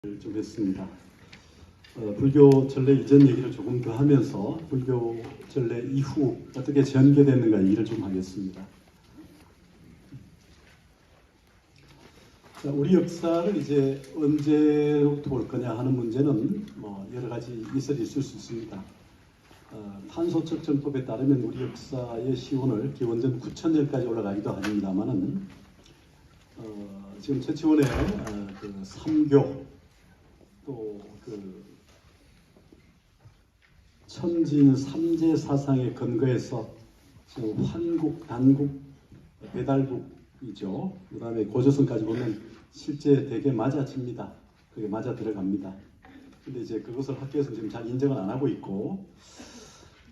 좀 했습니다. 불교 전래 이전 얘기를 조금 더 하면서 불교 전래 이후 어떻게 전개됐는가 얘기를 좀 하겠습니다. 자, 우리 역사를 이제 언제부터 볼 거냐 하는 문제는 여러 가지 이설이 있을 수 있습니다. 탄소측정법에 따르면 우리 역사의 시온을 기원전 9,000년까지 올라가기도 합니다만은 지금 최치원의 그 삼교 또 그 천진 삼재 사상에 근거해서 지금 환국, 단국, 배달국이죠. 그 다음에 고조선까지 보면 실제 되게 맞아집니다. 그게 맞아 들어갑니다. 근데 이제 그것을 학계에서 지금 잘 인정을 안 하고 있고,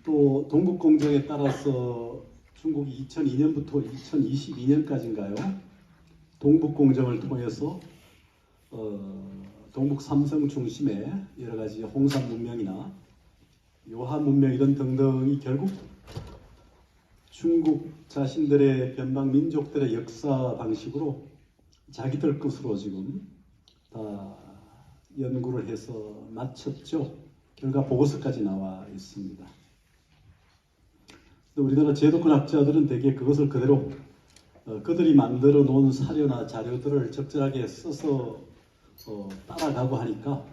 또 동북공정에 따라서 중국이 2002년부터 2022년까지인가요? 동북공정을 통해서 동북 삼성 중심의 여러 가지 홍산 문명이나 요하 문명 이런 등등이 결국 중국 자신들의 변방 민족들의 역사 방식으로 자기들 것으로 지금 다 연구를 해서 마쳤죠. 결과 보고서까지 나와 있습니다. 우리나라 제도권 학자들은 대개 그것을 그대로 그들이 만들어 놓은 사료나 자료들을 적절하게 써서 따라가고 하니까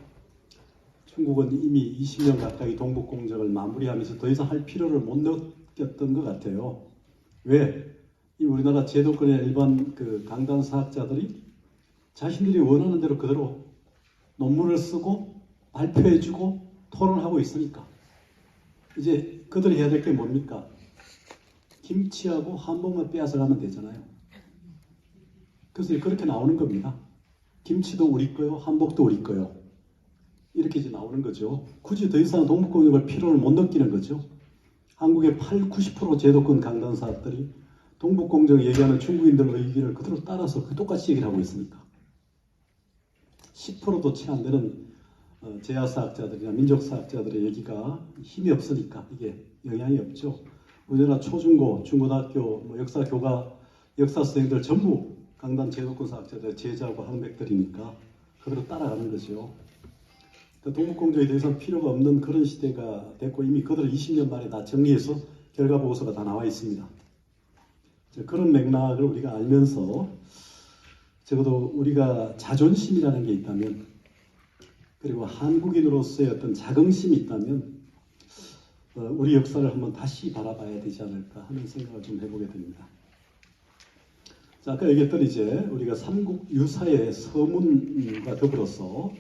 중국은 이미 20년 가까이 동북공정을 마무리하면서 더 이상 할 필요를 못 느꼈던 것 같아요. 왜? 이 우리나라 제도권의 일반 그 강단사학자들이 자신들이 원하는 대로 그대로 논문을 쓰고 발표해주고 토론하고 있으니까 이제 그들이 해야 될 게 뭡니까? 김치하고 한복만 빼앗아 가면 되잖아요. 그래서 그렇게 나오는 겁니다. 김치도 우리 거요, 한복도 우리 거요. 이렇게 이제 나오는 거죠. 굳이 더 이상 동북공정을 필요를 못 느끼는 거죠. 한국의 80~90% 제도권 강단사학들이 동북공정 얘기하는 중국인들 의견을 그대로 따라서 똑같이 얘기를 하고 있으니까 10%도 채 안 되는 제야사학자들이나 민족사학자들의 얘기가 힘이 없으니까 이게 영향이 없죠. 우리나라 초중고, 중고등학교, 역사 선생님들 전부 강단 제도권 사학자들 제자고 학맥들이니까 그대로 따라가는 거죠. 그러니까 동북공정에 대해서 필요가 없는 그런 시대가 됐고 이미 그들을 20년 만에 다 정리해서 결과 보고서가 다 나와 있습니다. 그런 맥락을 우리가 알면서 적어도 우리가 자존심이라는 게 있다면, 그리고 한국인으로서의 어떤 자긍심이 있다면 우리 역사를 한번 다시 바라봐야 되지 않을까 하는 생각을 좀 해보게 됩니다. 자, 아까 얘기했던 이제 우리가 삼국 유사의 서문과 더불어서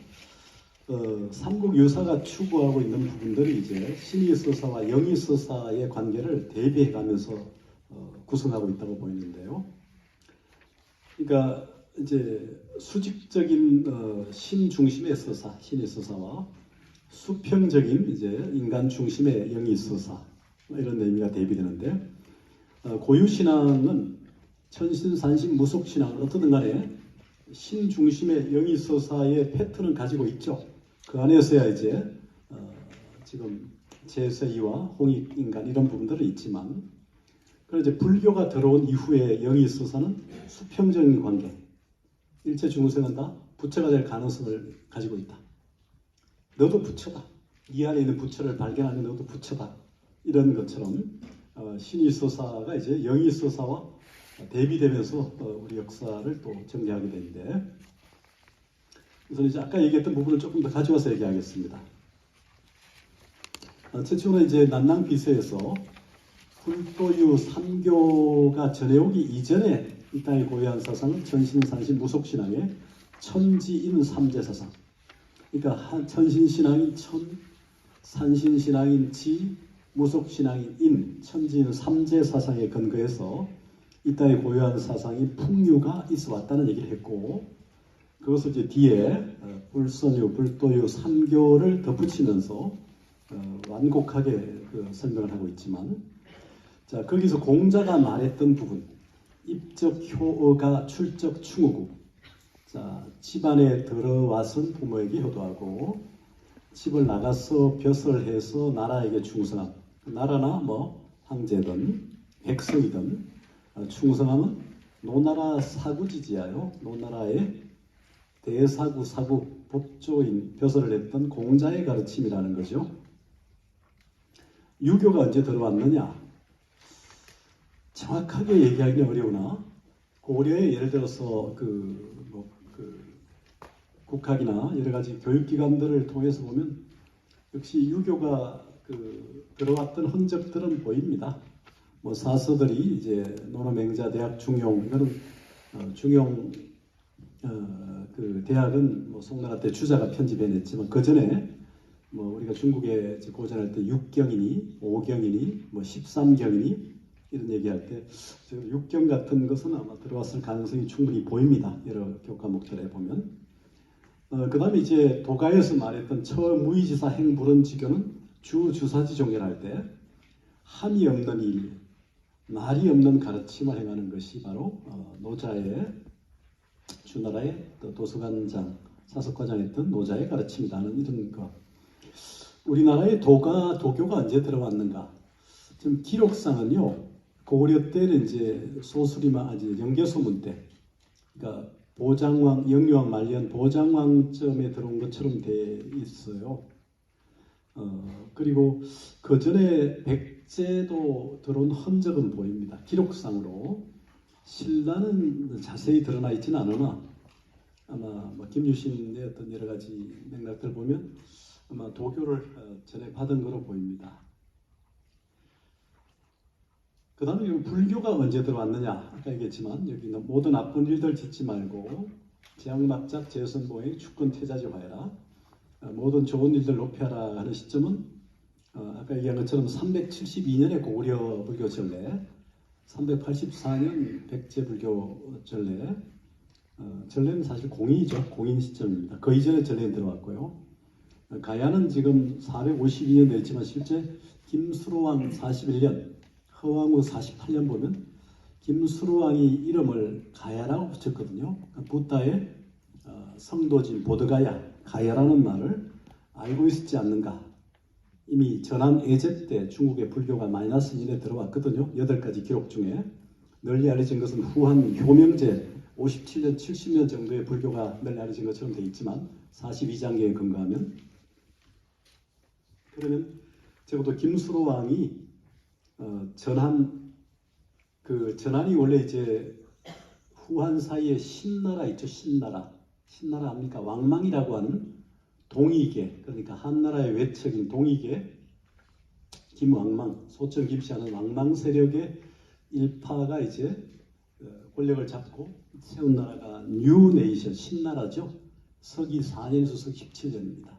삼국 유사가 추구하고 있는 부분들이 이제 신의서사와 영의서사의 관계를 대비해가면서 구성하고 있다고 보이는데요. 그러니까 이제 수직적인 신 중심의 서사, 신의서사와 수평적인 이제 인간 중심의 영의서사 이런 의미가 대비되는데, 고유신앙은 천신산신 무속신앙은 어떻든 간에 신 중심의 영의서사의 패턴을 가지고 있죠. 그 안에서야 이제 지금 제세이와 홍익인간 이런 부분들은 있지만, 그래서 이제 불교가 들어온 이후의 영의서사는 수평적인 관계, 일체 중생은 다 부처가 될 가능성을 가지고 있다. 너도 부처다. 이 안에 있는 부처를 발견하는 너도 부처다. 이런 것처럼 신의서사가 이제 영의서사와 대비되면서 우리 역사를 또 전개하게 되는데, 그래서 이제 아까 얘기했던 부분을 조금 더 가져와서 얘기하겠습니다. 최초는 이제 난낭비서에서 불도유 삼교가 전해오기 이전에 이 땅에 고유한 사상은 천신산신 무속신앙의 천지인 삼재사상. 그러니까 천신신앙인 천, 산신신앙인 지, 무속신앙인 인, 천지인 삼재사상에 근거해서 이 땅에 고유한 사상이 풍류가 있어 왔다는 얘기를 했고, 그것을 이제 뒤에 불선유, 불도유, 삼교를 덧붙이면서 완곡하게 설명을 하고 있지만, 자, 거기서 공자가 말했던 부분, 입적 효어가 출적 충우고, 자, 집안에 들어와선 부모에게 효도하고, 집을 나가서 벼슬 해서 나라에게 충성함. 나라나 황제든 백성이든 충성함은 노나라 사구지지야요. 노나라의 대사구 사구 법조인, 벼슬을 했던 공자의 가르침이라는 거죠. 유교가 언제 들어왔느냐? 정확하게 얘기하기는 어려우나 고려에 예를 들어서 국학이나 여러 가지 교육기관들을 통해서 보면 역시 유교가 들어왔던 흔적들은 보입니다. 뭐 사서들이 이제 노노맹자 대학 중용, 이거는 중용 대학은 뭐 송나라 때 주자가 편집해냈지만 그 전에 뭐 우리가 중국에 고전할 때 6경이니 5경이니 뭐 13경이니 이런 얘기할 때 지금 6경 같은 것은 아마 들어왔을 가능성이 충분히 보입니다. 여러 교과목들에 보면. 그 다음에 이제 도가에서 말했던 처무이지사 행불언지교는 주사지 종결할 때 함이 없는 일, 말이 없는 가르침을 행하는 것이 바로 노자의 주나라의 도서관장, 사석과장 했던 노자의 가르침이라는 이런 것. 우리나라의 도교가 언제 들어왔는가? 지금 기록상은요, 고려 때는 이제 소수리마, 영계소문 때, 그러니까 보장왕, 영유왕 말년 보장왕점에 들어온 것처럼 돼 있어요. 그리고 그 전에 백제도 들어온 흔적은 보입니다. 기록상으로. 신라는 자세히 드러나 있지는 않으나 아마 뭐 김유신의 어떤 여러 가지 맥락들 보면 아마 도교를 전에 받은 거로 보입니다. 그 다음에 불교가 언제 들어왔느냐? 아까 얘기했지만 여기 모든 나쁜 일들 짓지 말고 재앙막작 재선보행 축권 태자지 화해라. 모든 좋은 일들 높여라 하는 시점은 아까 얘기한 것처럼 372년의 고구려 불교 전례, 384년 백제 불교 전례, 전례는 사실 공인이죠. 공인 시점입니다. 그 이전에 전례는 들어왔고요. 가야는 지금 452년 됐지만 실제 김수로왕 41년, 허왕후 48년 보면 김수로왕이 이름을 가야라고 붙였거든요. 붓다의 성도진 보드가야, 가야라는 말을 알고 있었지 않는가. 이미 전함 애제 때 중국의 불교가 마이너스 1에 들어왔거든요. 8가지 기록 중에. 널리 알려진 것은 후한 효명제 57년, 70년 정도의 불교가 널리 알려진 것처럼 되어 있지만 42장계에 근거하면. 그러면 적어도 김수로 왕이 전한이 원래 이제 후한 사이에 신나라 있죠. 신나라 합니까? 왕망이라고 하는 동이계, 그러니까 한나라의 외척인 동이계, 김왕망, 소천 김씨하는 왕망 세력의 일파가 이제 권력을 잡고 세운 나라가 뉴네이션, 신나라죠. 서기 4년에서 서기 17년입니다.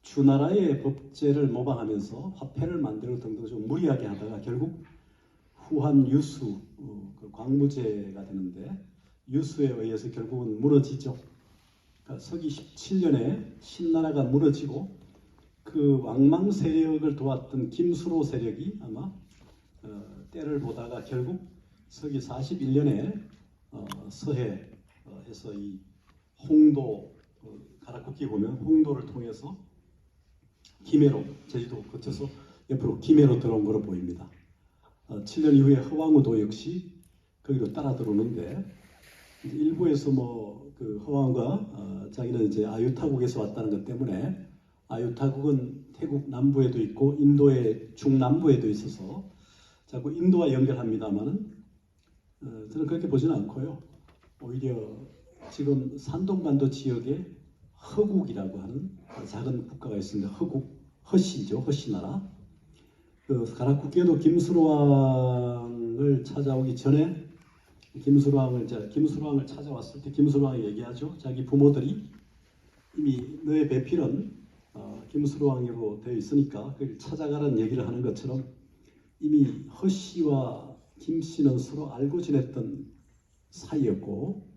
주나라의 법제를 모방하면서 화폐를 만들고 등등 좀 무리하게 하다가 결국 후한 유수, 광무제가 되는데 유수에 의해서 결국은 무너지죠. 그러니까 서기 17년에 신나라가 무너지고 그 왕망 세력을 도왔던 김수로 세력이 아마 때를 보다가 결국 서기 41년에 서해에서 이 홍도 가락국기 보면 홍도를 통해서 김해로, 제주도 거쳐서 옆으로 김해로 들어온 것으로 보입니다. 7년 이후에 허왕우도 역시 거기로 따라 들어오는데 일부에서 허왕우가 자기는 이제 아유타국에서 왔다는 것 때문에 아유타국은 태국 남부에도 있고 인도의 중남부에도 있어서 자꾸 인도와 연결합니다만은 저는 그렇게 보지는 않고요. 오히려 지금 산동반도 지역에 허국이라고 하는 작은 국가가 있습니다. 허시죠. 허시나라. 가락국계도 김수로왕을 찾아오기 전에 김수로왕을 찾아왔을 때 김수로왕이 얘기하죠. 자기 부모들이 이미 너의 배필은 김수로왕으로 되어 있으니까 그걸 찾아가라는 얘기를 하는 것처럼 이미 허씨와 김씨는 서로 알고 지냈던 사이였고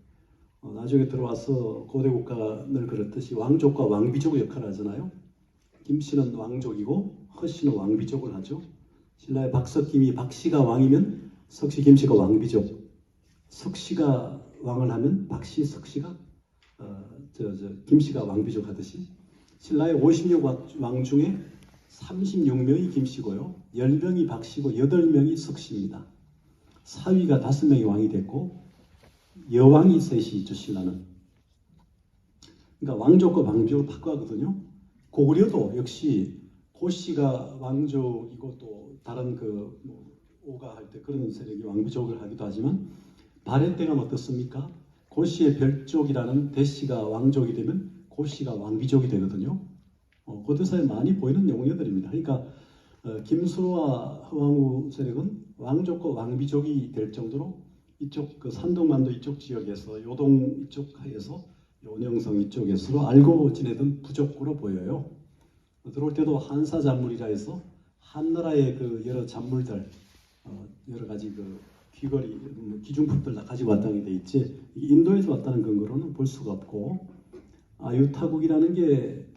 나중에 들어와서 고대 국가가 늘 그렇듯이 왕족과 왕비족 역할을 하잖아요. 김씨는 왕족이고 허씨는 왕비족을 하죠. 신라의 박석김이 박씨가 왕이면 석씨, 김씨가 왕비족. 석씨가 왕을 하면 박씨, 석씨가 김씨가 왕비족 하듯이 신라의 56왕 중에 36명이 김씨고요. 10명이 박씨고 8명이 석씨입니다. 사위가 5명이 왕이 됐고 여왕이 셋이 있죠. 신라는. 그러니까 왕족과 왕비족을 바꿔하거든요. 고구려도 역시 고씨가 왕족이고 또 다른 뭐 오가 할 때 그런 세력이 왕비족을 하기도 하지만 발해 때가 어떻습니까? 고씨의 별족이라는 대씨가 왕족이 되면 고씨가 왕비족이 되거든요. 고대사에 많이 보이는 용어들입니다. 그러니까 김수로와 허왕우 세력은 왕족과 왕비족이 될 정도로 이쪽 그 산동만도 이쪽 지역에서 요동 이쪽 하에서 온영성 이쪽에서 알고 지내던 부족구로 보여요. 들어올 때도 한사 잔물이라 해서 한나라의 그 여러 잔물들 여러 가지 그 귀걸이 기중품들 다 가지고 왔다는 게 돼 있지 인도에서 왔다는 근거로는 볼 수가 없고 아유타국이라는 게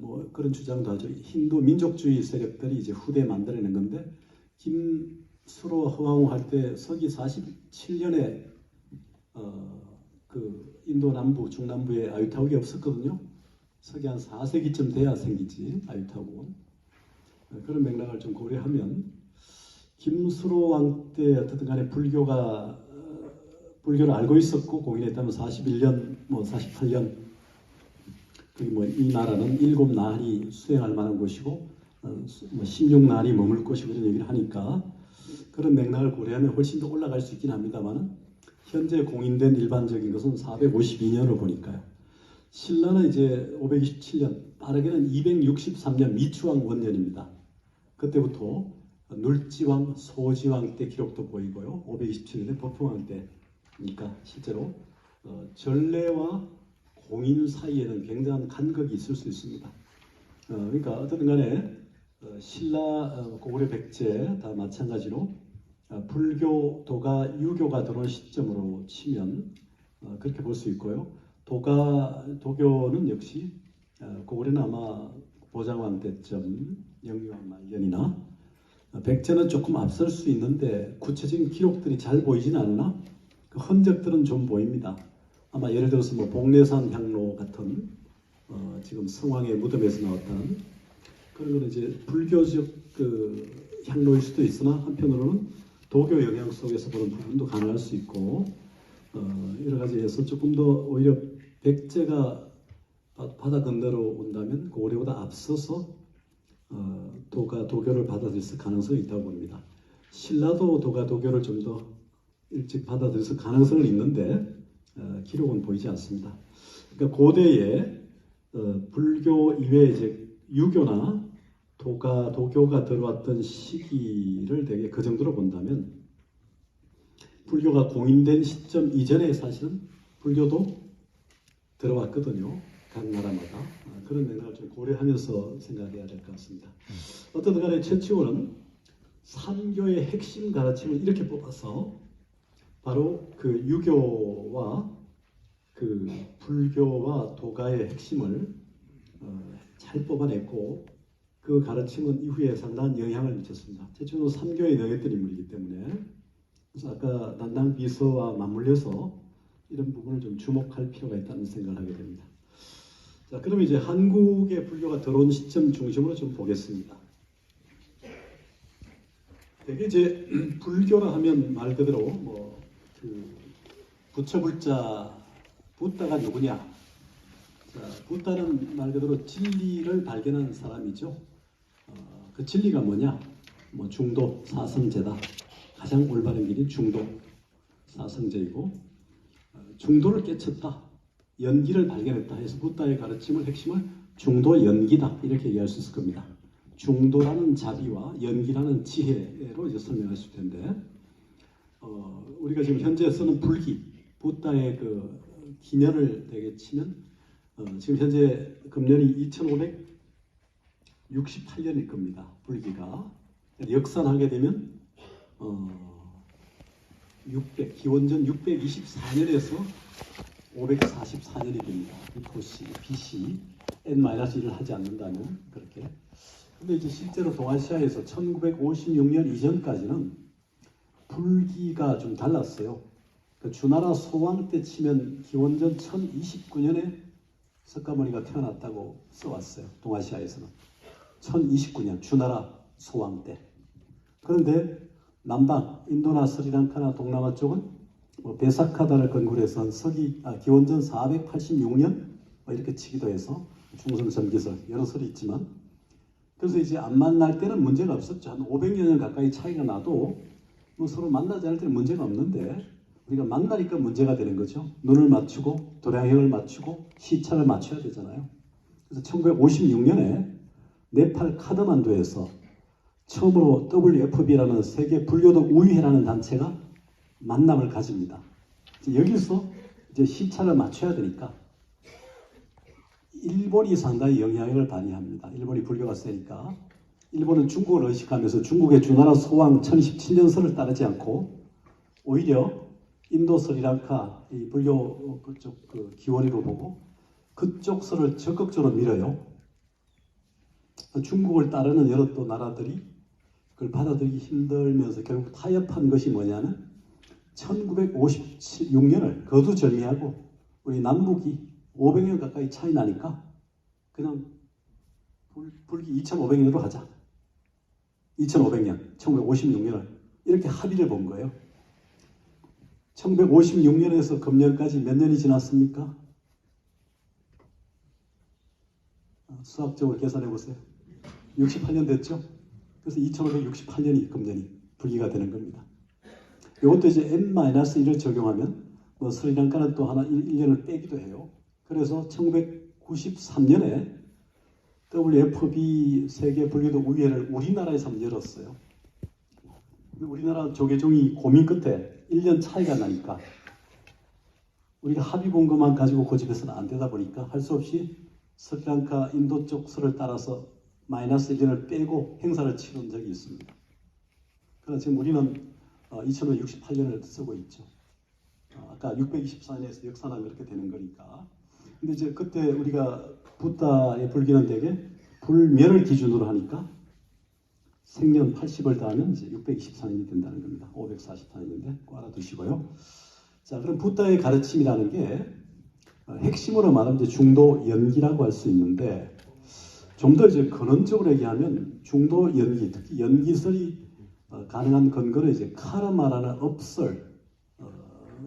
뭐 그런 주장도 하죠. 힌두 민족주의 세력들이 이제 후대에 만들어낸 건데 김수로 허왕우 할 때 서기 47년에 그 인도 남부 중남부에 아유타국이 없었거든요. 서기 한 4세기쯤 돼야 생기지 아유타국은. 그런 맥락을 좀 고려하면 김수로 왕 때 어쨌든 간에 불교를 알고 있었고 공인했다면 41년 뭐 48년 뭐 이 나라는 7날이 수행할 만한 곳이고 뭐 16날이 머물 곳이고 이런 얘기를 하니까 그런 맥락을 고려하면 훨씬 더 올라갈 수 있긴 합니다만 현재 공인된 일반적인 것은 452년으로 보니까요. 신라는 이제 527년, 빠르게는 263년 미추왕 원년입니다. 그때부터 눌지왕, 소지왕 때 기록도 보이고요. 527년에 법흥왕 때니까 실제로 전래와 공인 사이에는 굉장한 간극이 있을 수 있습니다. 그러니까 어쨌든 간에 신라, 고구려, 백제 다 마찬가지로 불교도가 유교가 들어온 시점으로 치면 그렇게 볼 수 있고요. 도교는 역시 고구려는 아마 보장왕 때쯤 영유왕 말년이나 백제는 조금 앞설 수 있는데 구체적인 기록들이 잘 보이진 않으나 그 흔적들은 좀 보입니다. 아마 예를 들어서 뭐 복례산 향로 같은 지금 성왕의 무덤에서 나왔다는 그런 거는 이제 불교적 그 향로일 수도 있으나 한편으로는 도교 영향 속에서 보는 부분도 가능할 수 있고 여러 가지에서 조금 더 오히려 백제가 바다 건너로 온다면 고구려보다 앞서서 도가 도교를 받아들였을 가능성이 있다고 봅니다. 신라도 도가 도교를 좀 더 일찍 받아들였을 가능성은 있는데 기록은 보이지 않습니다. 그러니까 고대에 불교 이외에 이제 유교나 도교가 들어왔던 시기를 되게 그 정도로 본다면 불교가 공인된 시점 이전에 사실은 불교도 들어왔거든요. 각 나라마다. 그런 맥락을 좀 고려하면서 생각해야 될 것 같습니다. 어쨌든 간에 최치호는 삼교의 핵심 가르침을 이렇게 뽑아서 바로 그 유교와 그 불교와 도가의 핵심을 잘 뽑아냈고 그 가르침은 이후에 상당한 영향을 미쳤습니다. 최초는 삼교에 능했던 인물이기 때문에 그래서 아까 난당 비서와 맞물려서 이런 부분을 좀 주목할 필요가 있다는 생각을 하게 됩니다. 자, 그럼 이제 한국의 불교가 들어온 시점 중심으로 좀 보겠습니다. 되게 이제 불교라 하면 말 그대로 뭐 그 부처불자 붓다가 누구냐? 자, 붓다는 말 그대로 진리를 발견한 사람이죠. 그 진리가 뭐냐? 뭐 중도 사성제다. 가장 올바른 길이 중도 사성제이고 중도를 깨쳤다. 연기를 발견했다 해서 붓다의 가르침을 핵심을 중도 연기다 이렇게 얘기할 수 있을 겁니다. 중도라는 자비와 연기라는 지혜로 이제 설명할 수 있을 텐데 우리가 지금 현재 쓰는 불기 붓다의 그 기년을 되게 치면 지금 현재 금년이 2568년일 겁니다. 불기가 역산하게 되면 기원전 624년에서 544년이 됩니다. BC N-1을 하지 않는다면 그렇게. 근데 이제 실제로 동아시아에서 1956년 이전까지는 불기가 좀 달랐어요. 그 주나라 소왕 때 치면 기원전 1029년에 석가모니가 태어났다고 써왔어요. 동아시아에서는 1029년 주나라 소왕 때. 그런데 남방 인도나 스리랑카나 동남아 쪽은 베사카다를 근거로 해서 기원전 486년 이렇게 치기도 해서 중성 전기설 여러 설이 있지만, 그래서 이제 안 만날 때는 문제가 없었죠. 한 500여 년 가까이 차이가 나도 뭐 서로 만나지 않을 때는 문제가 없는데, 우리가 만나니까 문제가 되는 거죠. 눈을 맞추고 도량형을 맞추고 시차를 맞춰야 되잖아요. 그래서 1956년에 네팔 카드만두에서 처음으로 WFB라는 세계 불교도 우위회라는 단체가 만남을 가집니다. 여기서 이제 시차를 맞춰야 되니까 일본이 상당히 영향력을 발휘합니다. 일본이 불교가 세니까. 일본은 중국을 의식하면서 중국의 주나라 소왕 1017년설을 따르지 않고 오히려 인도 스리랑카 이 불교 그쪽 그 기원으로 보고 그쪽 설을 적극적으로 밀어요. 중국을 따르는 여러 또 나라들이 그걸 받아들이기 힘들면서 결국 타협한 것이 뭐냐면 1956년을 거두절미하고 우리 남북이 500년 가까이 차이 나니까 그냥 불기 2500년으로 하자. 2500년, 1956년을 이렇게 합의를 본 거예요. 1956년에서 금년까지 몇 년이 지났습니까? 수학적으로 계산해 보세요. 68년 됐죠? 그래서 2568년이 금년이 불기가 되는 겁니다. 이것도 이제 N-1을 적용하면 뭐 스리랑카는 또 하나 1년을 빼기도 해요. 그래서 1993년에 WFB 세계 불교도 우위회를 우리나라에서 한번 열었어요. 우리나라 조계종이 고민 끝에 1년 차이가 나니까 우리가 합의 본 것만 가지고 고집해서는 안 되다 보니까 할 수 없이 스리랑카 인도 쪽 설을 따라서 마이너스 1년을 빼고 행사를 치른 적이 있습니다. 그래서 지금 우리는 2568년을 쓰고 있죠. 아까 624년에서 역산하면 이렇게 되는 거니까. 근데 이제 그때 우리가 부다의 불기는 대개 불멸을 기준으로 하니까 생년 80을 더하면 이제 624년이 된다는 겁니다. 544년인데 꼭 알아두시고요. 자, 그럼 부다의 가르침이라는 게 핵심으로 말하면 이제 중도 연기라고 할 수 있는데, 좀 더 이제 근원적으로 얘기하면 중도 연기, 특히 연기설이 가능한 근거는 이제 카르마라는 업설,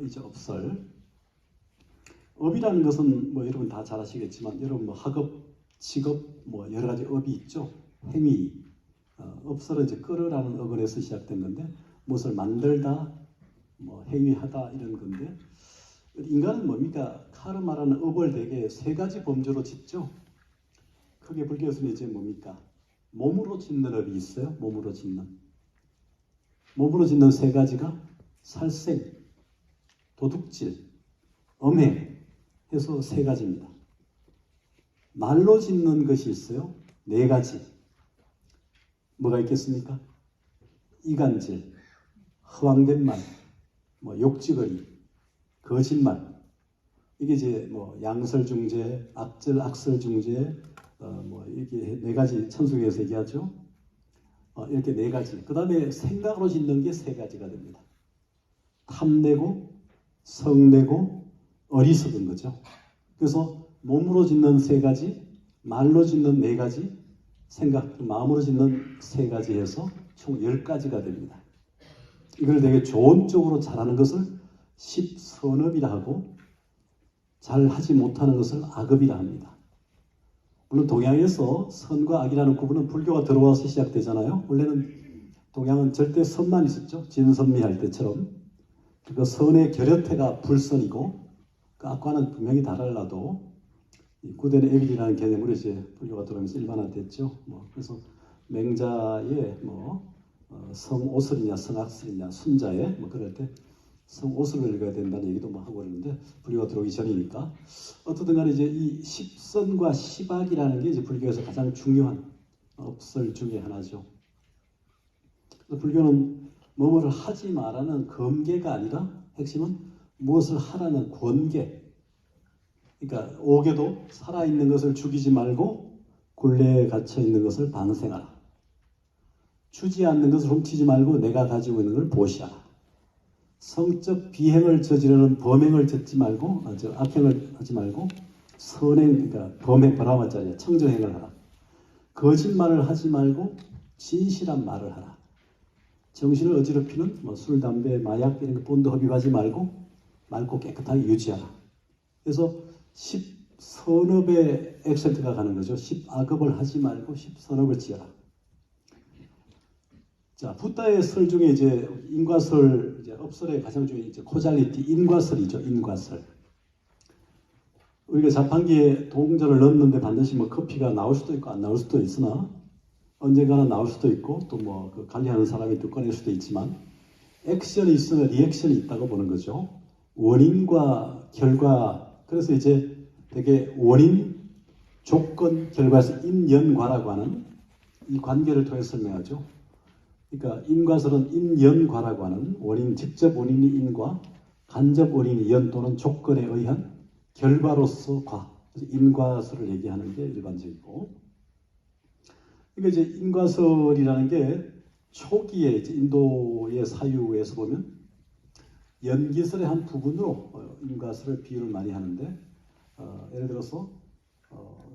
이제 업설. 업이라는 것은 뭐 여러분 다 잘 아시겠지만, 여러분 뭐 학업, 직업, 뭐 여러 가지 업이 있죠. 행위. 업설은 이제 끌으라는 어근에서 시작된 건데, 무엇을 만들다, 뭐 행위하다 이런 건데, 인간은 뭡니까? 카르마라는 업을 대개 세 가지 범주로 짓죠. 크게 불교에서는 이제 뭡니까? 몸으로 짓는 업이 있어요. 몸으로 짓는. 몸으로 짓는 세 가지가 살생, 도둑질, 엄해 해서 세 가지입니다. 말로 짓는 것이 있어요. 네 가지. 뭐가 있겠습니까? 이간질, 허황된 말, 뭐 욕지거리, 거짓말. 이게 이제 뭐 양설중재, 악절, 악설중재, 뭐 이렇게 네 가지 천수교에서 얘기하죠. 이렇게 네 가지. 그 다음에 생각으로 짓는 게 세 가지가 됩니다. 탐내고, 성내고, 어리석은 거죠. 그래서 몸으로 짓는 세 가지, 말로 짓는 네 가지, 생각, 마음으로 짓는 세 가지 해서 총 10가지가 됩니다. 이걸 되게 좋은 쪽으로 잘하는 것을 십선업이라 하고, 잘 하지 못하는 것을 악업이라 합니다. 물론 동양에서 선과 악이라는 구분은 불교가 들어와서 시작되잖아요. 원래는 동양은 절대 선만 있었죠. 진선미할 때처럼. 그 선의 결여태가 불선이고, 그 악과는 분명히 달라도 구대는 에빌이라는 개념으로 이제 불교가 들어오면서 일반화됐죠. 그래서 맹자의 성오설이냐 성악설이냐 순자의 그럴 때 성오설을 읽어야 된다는 얘기도 하고 그러는데, 불교가 들어오기 전이니까. 어떻든 간에 이제 이 십선과 십악이라는 게 이제 불교에서 가장 중요한 업설 중에 하나죠. 그래서 불교는 뭐뭐를 하지 말라는 금계가 아니라 핵심은 무엇을 하라는 권계. 그러니까 오계도 살아있는 것을 죽이지 말고 굴레에 갇혀있는 것을 방생하라. 주지 않는 것을 훔치지 말고 내가 가지고 있는 것을 보시하라. 성적 비행을 저지르는 범행을 짓지 말고, 악행을 하지 말고 선행, 그러니까 범행, 버라마짜리야, 청정행을 하라. 거짓말을 하지 말고 진실한 말을 하라. 정신을 어지럽히는 술, 담배, 마약 이런 거 본드 흡입하지 말고 맑고 깨끗하게 유지하라. 그래서 선업에 액센트가 가는 거죠. 10악업을 하지 말고 10선업을 지어라. 자, 붓다의 설 중에 이제 인과설, 이제 업설의 가장 중요한 이제 코잘리티 인과설이죠. 인과설. 우리가 자판기에 동전을 넣는데 반드시 뭐 커피가 나올 수도 있고 안 나올 수도 있으나 언젠가는 나올 수도 있고 또 뭐 그 관리하는 사람이 또 꺼낼 수도 있지만 액션이 있으면 리액션이 있다고 보는 거죠. 원인과 결과. 그래서 이제 되게 원인, 조건, 결과에서 인연과라고 하는 이 관계를 통해서 설명하죠. 그러니까 인과설은 인연과라고 하는 원인, 직접 원인이 인과, 간접 원인이 연 또는 조건에 의한 결과로서 과, 인과설을 얘기하는 게 일반적이고, 그러니까 이제 인과설이라는 게 초기에 이제 인도의 사유에서 보면 연기설의 한 부분으로 인과설을 비유를 많이 하는데, 예를 들어서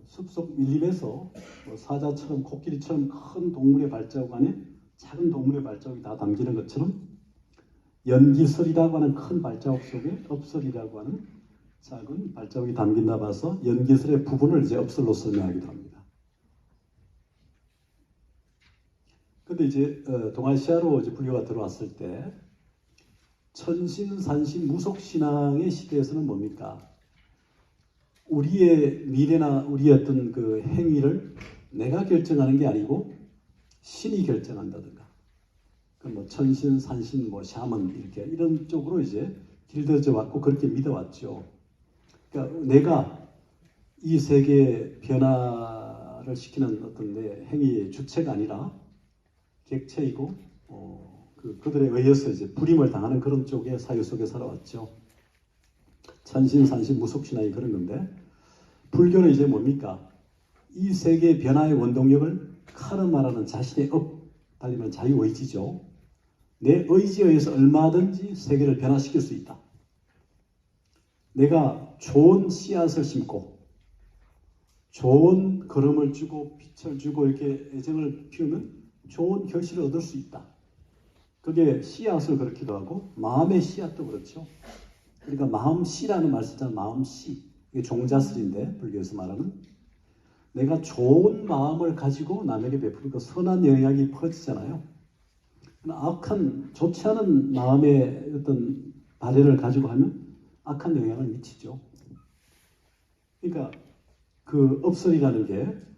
숲속 밀림에서 사자처럼 코끼리처럼 큰 동물의 발자국 안에 작은 동물의 발자국이 다 담기는 것처럼 연기설이라고 하는 큰 발자국 속에 업설이라고 하는 작은 발자국이 담긴다 봐서 연기설의 부분을 이제 업설로 설명하기도 합니다. 근데 이제 동아시아로 이제 불교가 들어왔을 때 천신산신 무속신앙의 시대에서는 뭡니까? 우리의 미래나 우리의 어떤 그 행위를 내가 결정하는 게 아니고 신이 결정한다든가, 그 뭐 천신, 산신, 뭐 샤먼 이렇게 이런 쪽으로 이제 길들여져 왔고 그렇게 믿어왔죠. 그러니까 내가 이 세계의 변화를 시키는 어떤 내 행위의 주체가 아니라 객체이고 그들에 의해서 이제 불임을 당하는 그런 쪽의 사유 속에 살아왔죠. 천신, 산신, 무속신앙이 그런 건데 불교는 이제 뭡니까? 이 세계의 변화의 원동력을 카르마라는 자신의 달리면 자유의지죠. 내 의지에 의해서 얼마든지 세계를 변화시킬 수 있다. 내가 좋은 씨앗을 심고 좋은 걸음을 주고 빛을 주고 이렇게 애정을 피우면 좋은 결실을 얻을 수 있다. 그게 씨앗을 그렇기도 하고 마음의 씨앗도 그렇죠. 그러니까 마음씨라는 말 쓰잖아요. 마음씨. 이게 종자설인데 불교에서 말하는 내가 좋은 마음을 가지고 남에게 베풀고 선한 영향이 퍼지잖아요. 악한 좋지 않은 마음의 어떤 발해를 가지고 하면 악한 영향을 미치죠. 그러니까 그 업설이라는 게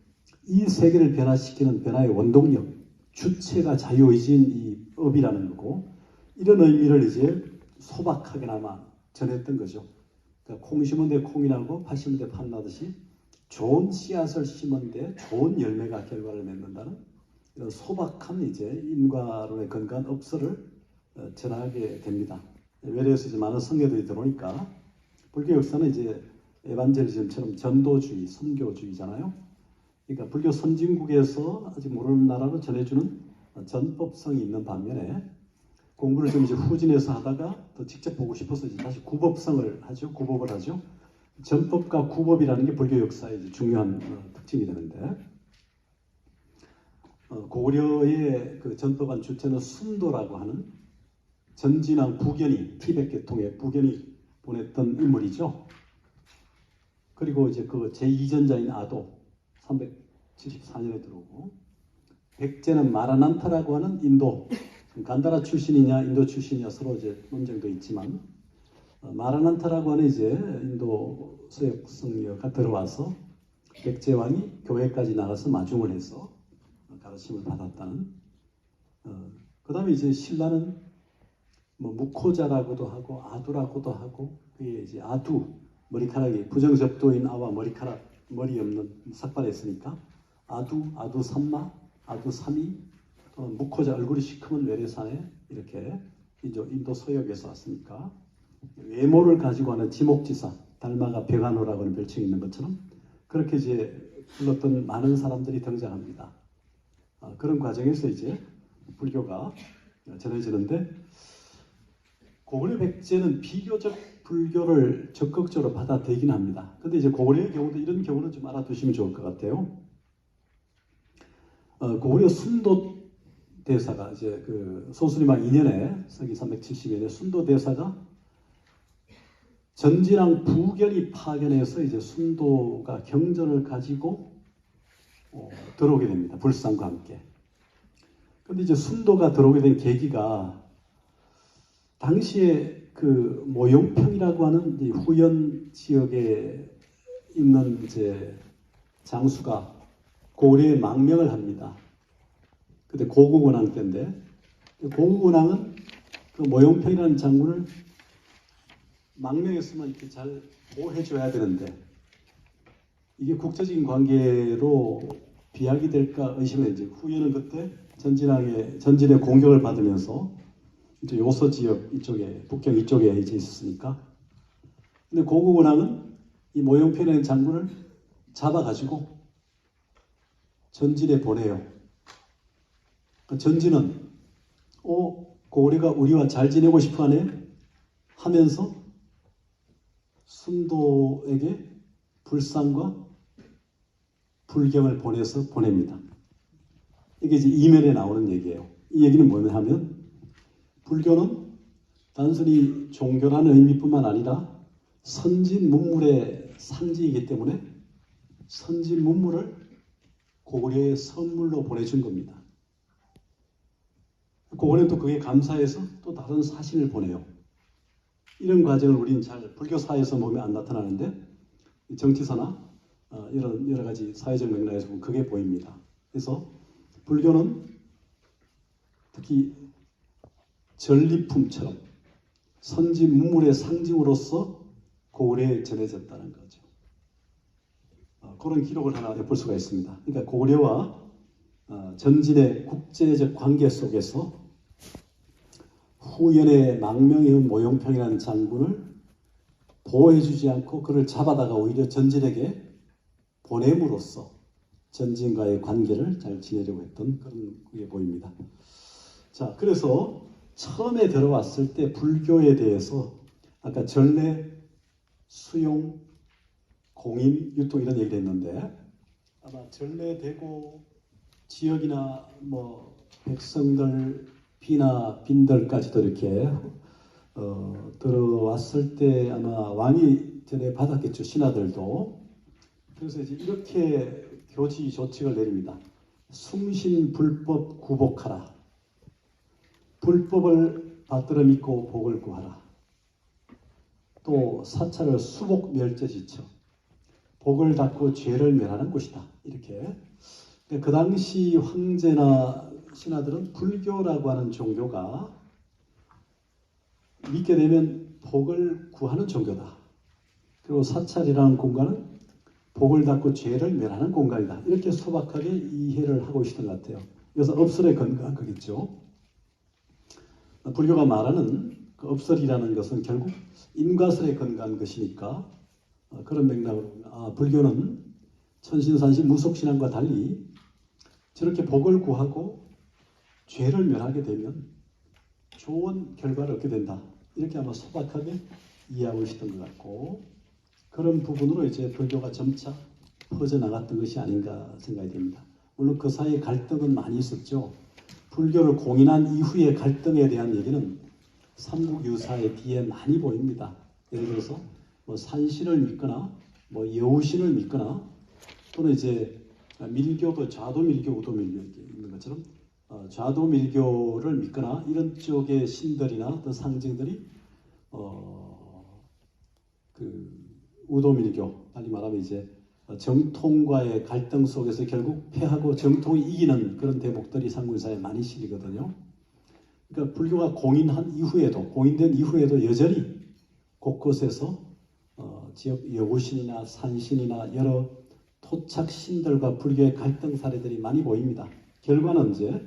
이 세계를 변화시키는 변화의 원동력, 주체가 자유의지인 이 업이라는 거고 이런 의미를 이제 소박하게나마 전했던 거죠. 그러니까 콩 심은 데 콩이 나고 팥 심은 데 팥 나듯이 좋은 씨앗을 심은 데 좋은 열매가 결과를 맺는다는 이런 소박한 이제 인과론에 근거한 업설을 전하게 됩니다. 외래에서 이제 많은 성교들이 들어오니까 불교 역사는 이제 에반젤리즘처럼 전도주의, 선교주의잖아요. 그러니까 불교 선진국에서 아직 모르는 나라로 전해주는 전법성이 있는 반면에 공부를 좀 이제 후진해서 하다가 또 직접 보고 싶어서 이제 다시 구법성을 하죠. 구법을 하죠. 전법과 구법이라는 게 불교 역사의 이제 중요한 특징이 되는데 고려의 그 전법한 주체는 순도라고 하는 전진왕 부견이 티베트 계통의 부견이 보냈던 인물이죠. 그리고 이제 그 제2전자인 아도 374년에 들어오고 백제는 마라난타라고 하는 인도 간다라 출신이냐 인도 출신이냐 서로 이제 논쟁도 있지만 마라난타라고 하는 이제 인도 서역 성녀가 들어와서 백제 왕이 교회까지 나가서 마중을 해서 가르침을 받았다는. 그 다음에 이제 신라는 뭐 무코자라고도 하고 아두라고도 하고 그게 이제 아두 머리카락이 부정접도인 아와 머리 없는 삭발했으니까 아두 삼마, 아두 삼이 무코자 얼굴이 시커먼 외래산에 이렇게 인도 서역에서 왔으니까 외모를 가지고 하는 지목지사 달마가 베가노라고 하는 별칭이 있는 것처럼 그렇게 이제 불렀던 많은 사람들이 등장합니다. 그런 과정에서 이제 불교가 전해지는데 고구려 백제는 비교적 불교를 적극적으로 받아들이긴 합니다. 근데 이제 고구려의 경우도 이런 경우는 좀 알아두시면 좋을 것 같아요. 고구려 순도 대사가 이제 그 소수림왕 2년에 서기 370년에 순도 대사가 전진왕 부견이 파견해서 이제 순도가 경전을 가지고 들어오게 됩니다. 불상과 함께. 그런데 이제 순도가 들어오게 된 계기가 당시에 그 모용평이라고 하는 이 후연 지역에 있는 이제 장수가 고려에 망명을 합니다. 그때 고국원왕 때인데 고국원왕은 그 모용평이라는 장군을 망명했으면 이렇게 잘 보호해줘야 되는데 이게 국제적인 관계로 비약이 될까 의심을 했지. 후연은 그때 전진의 공격을 받으면서 이제 요서 지역 이쪽에 북경 이쪽에 이제 있었으니까. 근데 고국원왕은 이 모용평이라는 장군을 잡아가지고 전진에 보내요. 전진은 고려가 우리와 잘 지내고 싶어하네 하면서 순도에게 불상과 불경을 보냅니다. 이게 이제 이면에 나오는 얘기예요. 이 얘기는 뭐냐 하면 불교는 단순히 종교라는 의미뿐만 아니라 선진 문물의 상징이기 때문에 선진 문물을 고려에 선물로 보내준 겁니다. 고려는 또 그게 감사해서 또 다른 사신을 보내요. 이런 과정을 우리는 잘 불교사에서 보면 안 나타나는데 정치사나 이런 여러 가지 사회적 맥락에서 보면 그게 보입니다. 그래서 불교는 특히 전리품처럼 선진 문물의 상징으로서 고려에 전해졌다는 거죠. 그런 기록을 하나 엿볼 수가 있습니다. 그러니까 고려와 전진의 국제적 관계 속에서 후연의 망명이은 모용평이라는 장군을 보호해주지 않고 그를 잡아다가 오히려 전진에게 보냄으로써 전진과의 관계를 잘 지내려고 했던 그런 게 보입니다. 자, 그래서 처음에 들어왔을 때 불교에 대해서 아까 전례, 수용, 공인, 유통 이런 얘기를 했는데 아마 전례되고 지역이나 뭐 백성들, 비나 빈들까지도 이렇게 들어왔을 때 아마 왕이 전에 받았겠죠. 신하들도. 그래서 이제 이렇게 교지 조칙을 내립니다. 숨신 불법 구복하라. 불법을 받들어 믿고 복을 구하라. 또 사찰을 수복 멸제지쳐 복을 닦고 죄를 멸하는 곳이다. 이렇게. 그 당시 황제나 신하들은 불교라고 하는 종교가 믿게 되면 복을 구하는 종교다. 그리고 사찰이라는 공간은 복을 닦고 죄를 멸하는 공간이다. 이렇게 소박하게 이해를 하고 있었던 것 같아요. 그래서 업설에 근거한 거겠죠. 불교가 말하는 그 업설이라는 것은 결국 인과설에 근거한 것이니까 그런 맥락으로 불교는 천신산신 무속신앙과 달리 저렇게 복을 구하고 죄를 멸하게 되면 좋은 결과를 얻게 된다. 이렇게 아마 소박하게 이해하고 있었던 것 같고 그런 부분으로 이제 불교가 점차 퍼져나갔던 것이 아닌가 생각이 됩니다. 물론 그 사이에 갈등은 많이 있었죠. 불교를 공인한 이후의 갈등에 대한 얘기는 삼국유사의 뒤에 많이 보입니다. 예를 들어서 뭐 산신을 믿거나 뭐 여우신을 믿거나 또는 이제 밀교도 좌도밀교, 우도밀교 있는 것처럼 좌도밀교를 믿거나 이런 쪽의 신들이나 어떤 상징들이 그 우도밀교, 달리 말하면 이제 정통과의 갈등 속에서 결국 패하고 정통이 이기는 그런 대목들이 삼국유사에 많이 실리거든요. 그러니까 불교가 공인된 이후에도 여전히 곳곳에서 지역 여구신이나 산신이나 여러 토착신들과 불교의 갈등 사례들이 많이 보입니다. 결과는 이제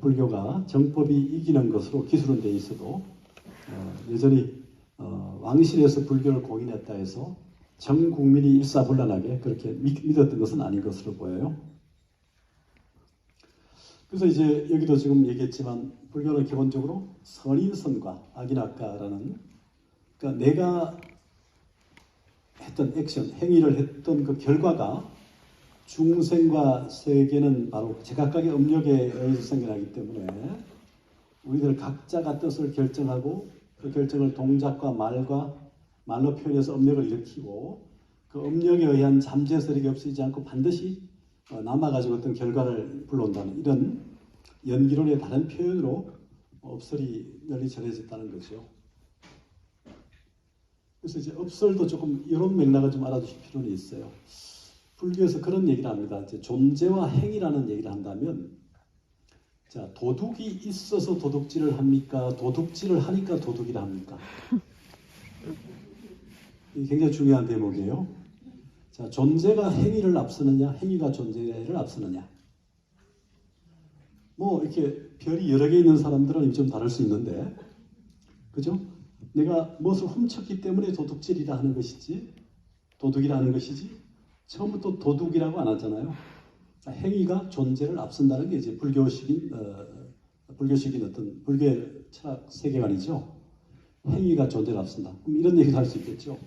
불교가 정법이 이기는 것으로 기술은 돼 있어도 여전히 왕실에서 불교를 공인했다 해서 전 국민이 일사불란하게 그렇게 믿었던 것은 아닌 것으로 보여요. 그래서 이제 여기도 지금 얘기했지만 불교는 기본적으로 선인선과 악인악과라는 그러니까 내가 했던 액션, 행위를 했던 그 결과가 중생과 세계는 바로 제각각의 업력에 의해서 생겨나기 때문에 우리들 각자가 뜻을 결정하고 그 결정을 동작과 말과 말로 표현해서 업력을 일으키고 그 업력에 의한 잠재 세력이 없어지지 않고 반드시 남아가지고 어떤 결과를 불러온다는 이런 연기론의 다른 표현으로 업설이 널리 전해졌다는 거죠. 그래서 이제 업설도 조금 이런 맥락을 좀 알아두실 필요는 있어요. 불교에서 그런 얘기를 합니다. 이제 존재와 행위라는 얘기를 한다면, 자, 도둑이 있어서 도둑질을 합니까? 도둑질을 하니까 도둑이라 합니까? 이게 굉장히 중요한 대목이에요. 자, 존재가 행위를 앞서느냐, 행위가 존재를 앞서느냐. 뭐 이렇게 별이 여러 개 있는 사람들은 좀 다를 수 있는데, 그죠? 내가 무엇을 훔쳤기 때문에 도둑질이라 하는 것이지, 도둑이라 하는 것이지, 처음부터 도둑이라고 안 하잖아요. 행위가 존재를 앞선다는 게 이제 불교식인 어떤 불교의 철학 세계관이죠. 행위가 존재를 앞선다. 그럼 이런 얘기를 할 수 있겠죠.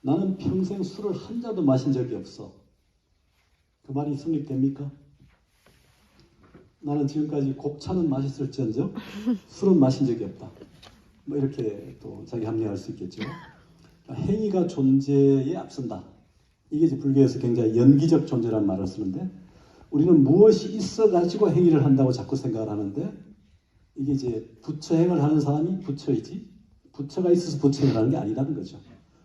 나는 평생 술을 한 잔도 마신 적이 없어. 그 말이 성립됩니까? 나는 지금까지 곱차는 마셨을지언정 술은 마신 적이 없다. 뭐 이렇게 또 자기 합리화할 수 있겠죠. 그러니까 행위가 존재에 앞선다. 이게 이제 불교에서 굉장히 연기적 존재라는 말을 쓰는데, 우리는 무엇이 있어가지고 행위를 한다고 자꾸 생각을 하는데, 이게 이제 부처행을 하는 사람이 부처이지, 부처가 있어서 부처행을 하는 게 아니라는 거죠.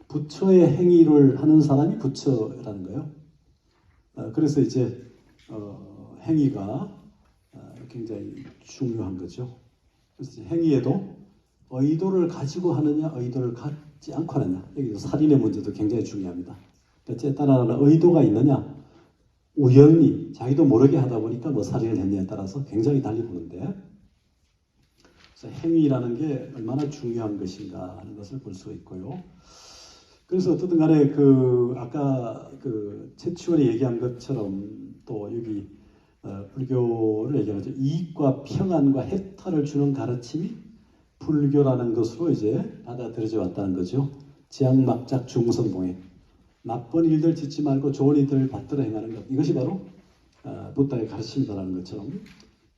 부처의 행위를 하는 사람이 부처라는 거예요. 그래서 이제 행위가 굉장히 중요한 거죠. 그래서 행위에도 의도를 가지고 하느냐, 의도를 갖지 않고 하느냐, 여기서 살인의 문제도 굉장히 중요합니다. 그러니까 따라서 의도가 있느냐, 우연히 자기도 모르게 하다 보니까 뭐 살인을 했냐에 따라서 굉장히 달리 보는데, 그래서 행위라는 게 얼마나 중요한 것인가 하는 것을 볼 수가 있고요. 그래서 어쨌든 간에 아까 최치원이 얘기한 것처럼 또 여기 불교를 얘기하죠. 이익과 평안과 해탈을 주는 가르침이 불교라는 것으로 이제 받아들여져 왔다는 거죠. 지향막작 중성봉해. 나쁜 일들 짓지 말고 좋은 일들을 받들어 행하는 것. 이것이 바로 부다의 가르침이라는 것처럼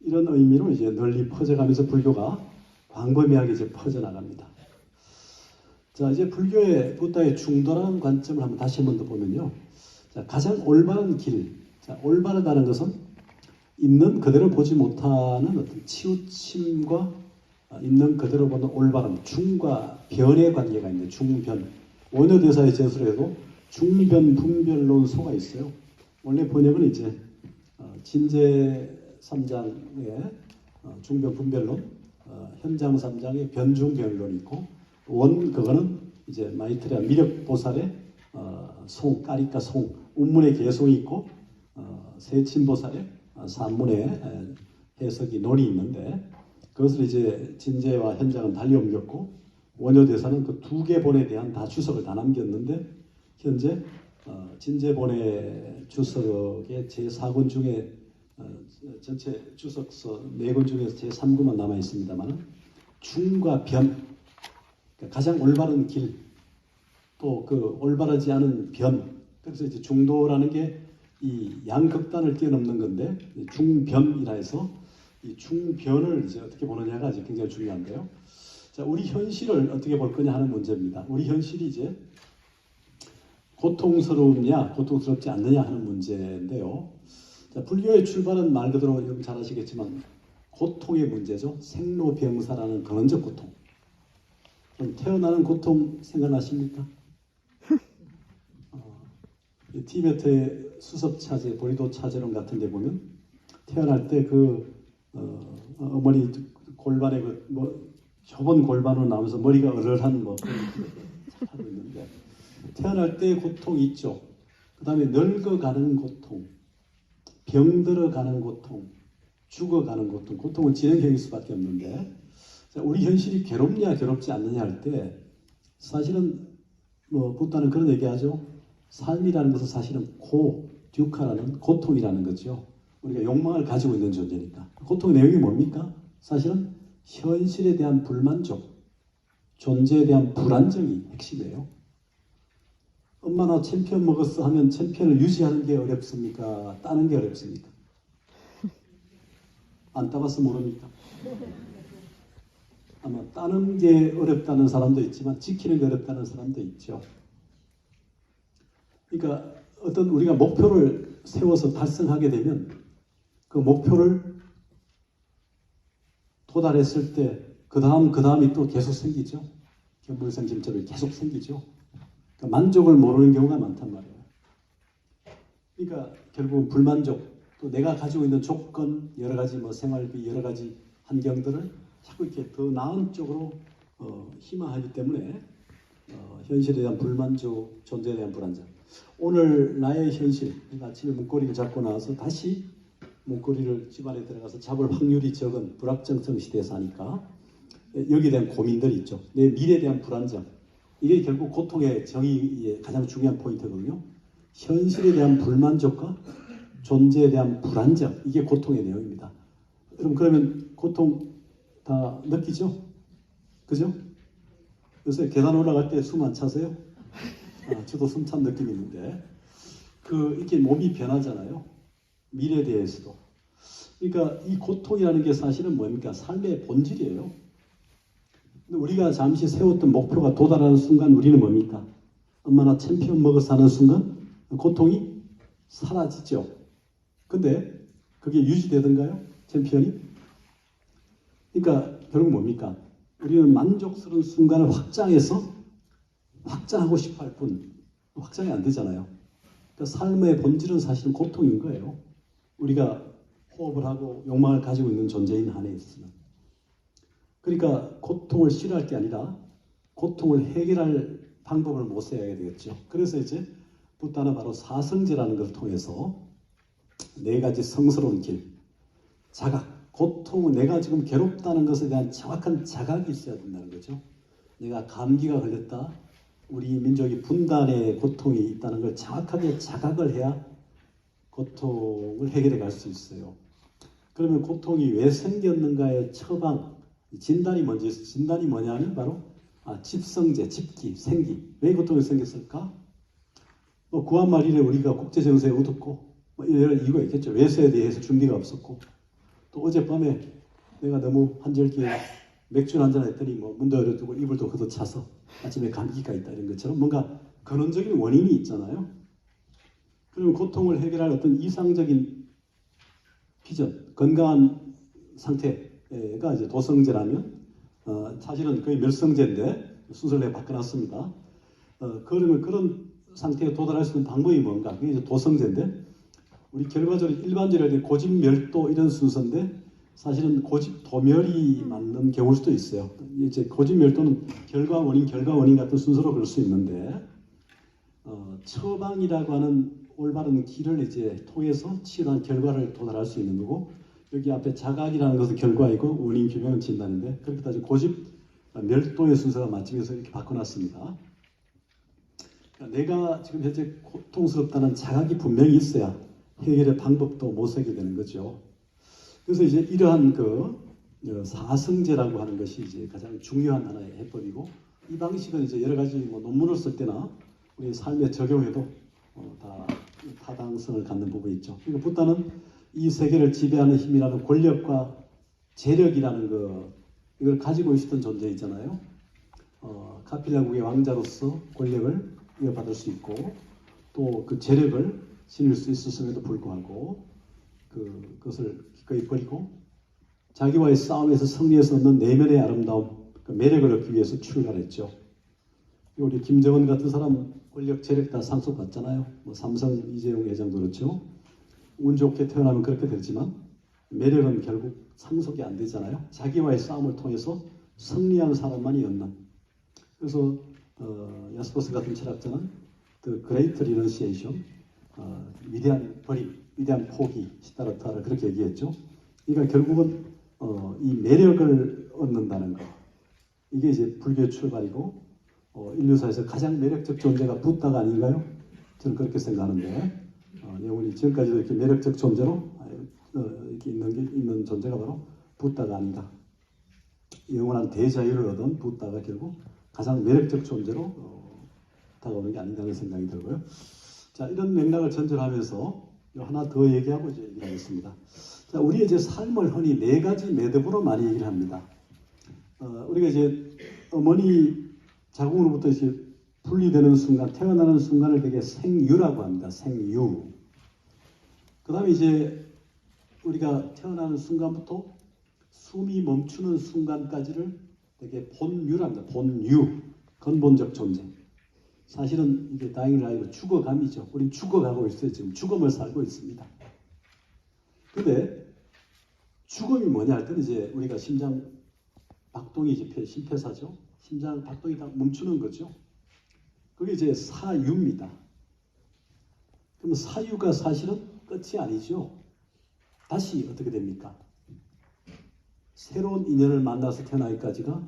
이런 의미로 이제 널리 퍼져가면서 불교가 광범위하게 이제 퍼져나갑니다. 자, 이제 불교의 부다의 중도라는 관점을 한번 다시 한 번 더 보면요. 자, 가장 올바른 길. 자, 올바르다는 것은 있는 그대로 보지 못하는 어떤 치우침과 있는 그대로 보는 올바름, 중과 변의 관계가 있는 중변. 원효대사의 제술에도 중변, 분별론소가 있어요. 원래 번역은 이제 진제 3장의 중변 분별론, 현장 3장의 변중변론이 있고, 그거는 이제 마이트레아 미력보살의 까리까 송, 운문의 개송이 있고, 세친보살의 산문의 해석이 논이 있는데, 그것을 이제 진제와 현장은 달리 옮겼고, 원효대사는 그 두 개 본에 대한 다 주석을 다 남겼는데, 현재 진제본의 주석의 제4권 중에 전체 주석서 4권 중에서 제3권만 남아 있습니다만, 중과 변, 그러니까 가장 올바른 길, 또 그 올바르지 않은 변, 그래서 이제 중도라는 게 이 양극단을 뛰어넘는 건데, 중변이라 해서 이 중변을 이제 어떻게 보느냐가 이제 굉장히 중요한데요. 자, 우리 현실을 어떻게 볼 거냐 하는 문제입니다. 우리 현실이 이제 고통스러우냐, 고통스럽지 않느냐 하는 문제인데요. 자, 불교의 출발은 말 그대로 여러분 잘 아시겠지만 고통의 문제죠. 생로병사라는 근원적 고통. 태어나는 고통 생각나십니까? 티베트의 수섭차제, 보리도차제론 같은 데 보면 태어날 때 어머니 골반에 좁은 골반으로 나오면서 머리가 얼얼한 하고 있는데, 태어날 때 고통이 있죠. 그 다음에 늙어가는 고통, 병들어가는 고통, 죽어가는 고통, 고통은 진행형일 수밖에 없는데, 우리 현실이 괴롭냐 괴롭지 않느냐 할 때 사실은 부다는 그런 얘기하죠. 삶이라는 것은 사실은 듀카라는 고통이라는 거죠. 우리가 욕망을 가지고 있는 존재니까. 고통의 내용이 뭡니까? 사실은 현실에 대한 불만족, 존재에 대한 불안정이 핵심이에요. 엄마 나 챔피언 먹었어 하면 챔피언을 유지하는 게 어렵습니까? 따는 게 어렵습니까? 안 따봤어 모릅니까? 아마 따는 게 어렵다는 사람도 있지만 지키는 게 어렵다는 사람도 있죠. 그러니까 어떤 우리가 목표를 세워서 달성하게 되면 그 목표를 도달했을 때 그 다음이 또 계속 생기죠. 견물생심처럼 계속 생기죠. 그러니까 만족을 모르는 경우가 많단 말이에요. 그러니까 결국 불만족, 또 내가 가지고 있는 조건, 여러 가지 뭐 생활비, 여러 가지 환경들을 자꾸 이렇게 더 나은 쪽으로 희망하기 때문에 현실에 대한 불만족, 존재에 대한 불안정. 오늘 나의 현실, 그러니까 아침에 문고리를 잡고 나와서 다시 문고리를 집안에 들어가서 잡을 확률이 적은 불확정성 시대에 사니까 여기에 대한 고민들이 있죠. 내 미래에 대한 불안정. 이게 결국 고통의 정의의 가장 중요한 포인트거든요. 현실에 대한 불만족과 존재에 대한 불안정. 이게 고통의 내용입니다. 여러분 그러면 고통 다 느끼죠? 그죠? 요새 계단 올라갈 때 숨 안 차세요? 저도 숨 찬 느낌이 있는데 이렇게 몸이 변하잖아요. 미래에 대해서도. 그러니까 이 고통이라는 게 사실은 뭡니까? 삶의 본질이에요. 근데 우리가 잠시 세웠던 목표가 도달하는 순간 우리는 뭡니까? 엄마나 챔피언 먹어 사는 순간 고통이 사라지죠. 근데 그게 유지되던가요? 챔피언이? 그러니까 결국 뭡니까? 우리는 만족스러운 순간을 확장하고 싶어 할 뿐 확장이 안 되잖아요. 그러니까 삶의 본질은 사실은 고통인 거예요. 우리가 호흡을 하고 욕망을 가지고 있는 존재인 한에 있으면. 그러니까 고통을 싫어할 게 아니라 고통을 해결할 방법을 못 써야 되겠죠. 그래서 이제 부다는 바로 사성제라는 것을 통해서 4가지 성스러운 길, 자각, 고통은 내가 지금 괴롭다는 것에 대한 정확한 자각이 있어야 된다는 거죠. 내가 감기가 걸렸다, 우리 민족이 분단의 고통이 있다는 걸 정확하게 자각을 해야 고통을 해결해 갈 수 있어요. 그러면 고통이 왜 생겼는가의 처방, 진단이 뭐냐면 바로 집성제, 집기, 생기. 왜 고통이 생겼을까? 구한말 이래 우리가 국제정세에 어둡고 여러 이유가 있겠죠. 외세에 대해서 준비가 없었고 또 어젯밤에 내가 너무 한절기에 맥주 한잔 했더니 문도 열어두고 이불도 걷어차서 아침에 감기가 있다 이런 것처럼 뭔가 근원적인 원인이 있잖아요. 그러면 고통을 해결할 어떤 이상적인 비전, 건강한 상태가 이제 도성제라면 사실은 거의 멸성제인데 순서를 바꿔놨습니다. 그러면 그런 상태에 도달할 수 있는 방법이 뭔가? 그게 이제 도성제인데 우리 결과적으로 일반적으로 고집멸도 이런 순서인데 사실은 고집도멸이 맞는 경우일 수도 있어요. 이제 고집멸도는 결과원인 같은 순서로 그럴 수 있는데 처방이라고 하는 올바른 길을 이제 통해서 치료한 결과를 도달할 수 있는 거고 여기 앞에 자각이라는 것은 결과이고 원인 규명은 진단인데 그렇게 따지면 고집 멸도의 순서가 맞추면서 이렇게 바꿔놨습니다. 그러니까 내가 지금 현재 고통스럽다는 자각이 분명히 있어야 해결의 방법도 모색이 되는 거죠. 그래서 이제 이러한 사성제라고 하는 것이 이제 가장 중요한 하나의 해법이고 이 방식은 이제 여러 가지 논문을 쓸 때나 우리 삶에 적용해도 다 타당성을 갖는 부분이 있죠. 그러니까 부다는 이 세계를 지배하는 힘이라는 권력과 재력이라는 이걸 가지고 있었던 존재 있잖아요. 카필라국의 왕자로서 권력을 이어받을 수 있고 또 그 재력을 지닐 수 있었음에도 불구하고 그것을 기꺼이 버리고 자기와의 싸움에서 승리해서 얻는 내면의 아름다움, 그 매력을 얻기 위해서 출발했죠. 우리 김정은 같은 사람 권력, 재력 다 상속받잖아요. 삼성 이재용 회장도 그렇죠. 운 좋게 태어나면 그렇게 되지만 매력은 결국 상속이 안 되잖아요. 자기와의 싸움을 통해서 승리한 사람만이 얻는. 그래서 야스퍼스 같은 철학자는 The Great Renunciation, 위대한 버림, 위대한 포기, 시타르타를 그렇게 얘기했죠. 그러니까 결국은 이 매력을 얻는다는 것. 이게 이제 불교의 출발이고 인류사에서 가장 매력적 존재가 부다가 아닌가요? 저는 그렇게 생각하는데 영혼이 지금까지도 이렇게 매력적 존재로 이렇게 있는 존재가 바로 부다가 아닌가. 영원한 대자유를 얻은 부다가 결국 가장 매력적 존재로 다가오는 게 아닌가 하는 생각이 들고요. 자, 이런 맥락을 전제하면서 하나 더 얘기하고 이제 얘기하겠습니다. 자, 우리의 이제 삶을 흔히 4가지 매듭으로 많이 얘기를 합니다. 우리가 이제 어머니 자궁으로부터 이제 분리되는 순간, 태어나는 순간을 되게 생유라고 합니다. 생유. 그 다음에 이제 우리가 태어나는 순간부터 숨이 멈추는 순간까지를 되게 본유랍니다. 본유. 근본적 존재. 사실은 이게 다잉 라이브 죽어감이죠. 우린 죽어가고 있어요. 지금 죽음을 살고 있습니다. 근데 죽음이 뭐냐 할 때는 이제 우리가 심장 박동이 이제 심폐사죠. 심장 박동이 다 멈추는 거죠. 그게 이제 사유입니다. 그럼 사유가 사실은 끝이 아니죠. 다시 어떻게 됩니까? 새로운 인연을 만나서 태어나기까지가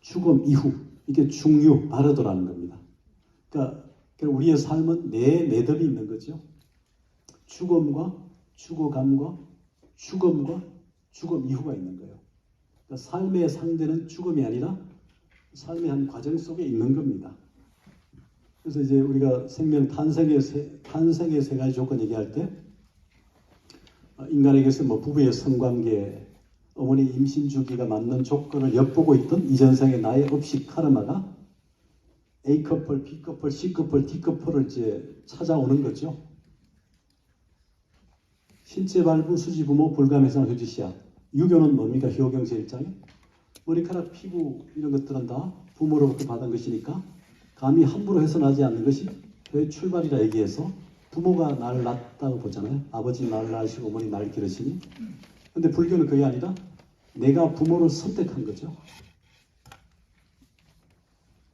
죽음 이후, 이게 중유, 바르도라는 겁니다. 그러니까 우리의 삶은 네 매듭이 있는 거죠. 죽음과 죽어감과 죽음과 죽음 이후가 있는 거예요. 그러니까 삶의 상대는 죽음이 아니라 삶의 한 과정 속에 있는 겁니다. 그래서 이제 우리가 생명 탄생의 세 가지 조건 얘기할 때 인간에게서 뭐 부부의 성관계, 어머니 임신 주기가 맞는 조건을 엿보고 있던 이전생의 나의 업식 카르마가 A커플, B커플, C커플, D커플을 이제 찾아오는 거죠. 신체 발부, 수지 부모, 불감해상, 휴지시야. 유교는 뭡니까? 효경 제1장에 머리카락, 피부 이런 것들은 다 부모로부터 받은 것이니까 감히 함부로 해서나지 않는 것이 출발이라 얘기해서 부모가 나를 낳았다고 보잖아요. 아버지 나를 낳으시고 어머니 나를 기르시니. 근데 불교는 그게 아니라 내가 부모를 선택한 거죠.